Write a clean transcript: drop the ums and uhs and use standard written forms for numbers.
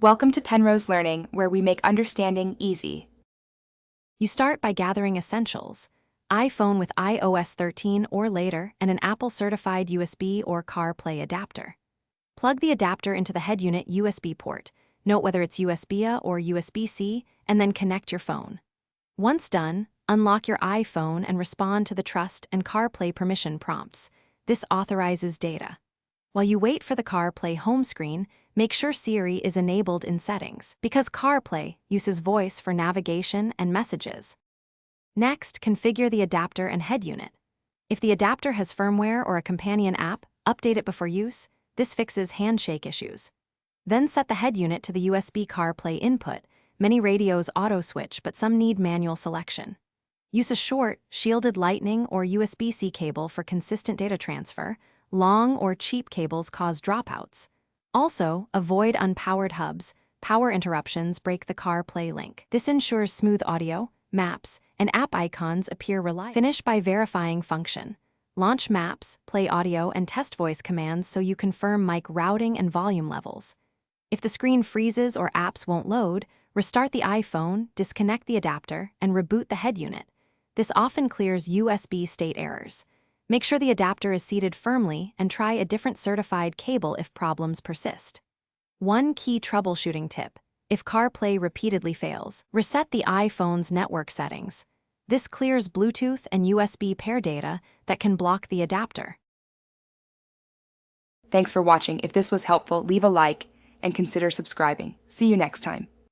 Welcome to Penrose Learning, where we make understanding easy. You start by gathering essentials: iPhone with iOS 13 or later and an Apple-certified USB or CarPlay adapter. Plug the adapter into the head unit USB port. Note whether it's USB-A or USB-C, and then connect your phone. Once done, unlock your iPhone and respond to the Trust and CarPlay permission prompts. This authorizes data. While you wait for the CarPlay home screen, make sure Siri is enabled in Settings, because CarPlay uses voice for navigation and messages. Next, configure the adapter and head unit. If the adapter has firmware or a companion app, update it before use. This fixes handshake issues. Then set the head unit to the USB CarPlay input. Many radios auto-switch, but some need manual selection. Use a short, shielded Lightning or USB-C cable for consistent data transfer. Long or cheap cables cause dropouts. Also, avoid unpowered hubs. Power interruptions break the CarPlay link. This ensures smooth audio, maps, and app icons appear reliable. Finish by verifying function. Launch Maps, play audio, and test voice commands so you confirm mic routing and volume levels. If the screen freezes or apps won't load, restart the iPhone, disconnect the adapter, and reboot the head unit. This often clears USB state errors. Make sure the adapter is seated firmly and try a different certified cable if problems persist. One key troubleshooting tip: if CarPlay repeatedly fails, reset the iPhone's network settings. This clears Bluetooth and USB pair data that can block the adapter. Thanks for watching. If this was helpful, leave a like and consider subscribing. See you next time.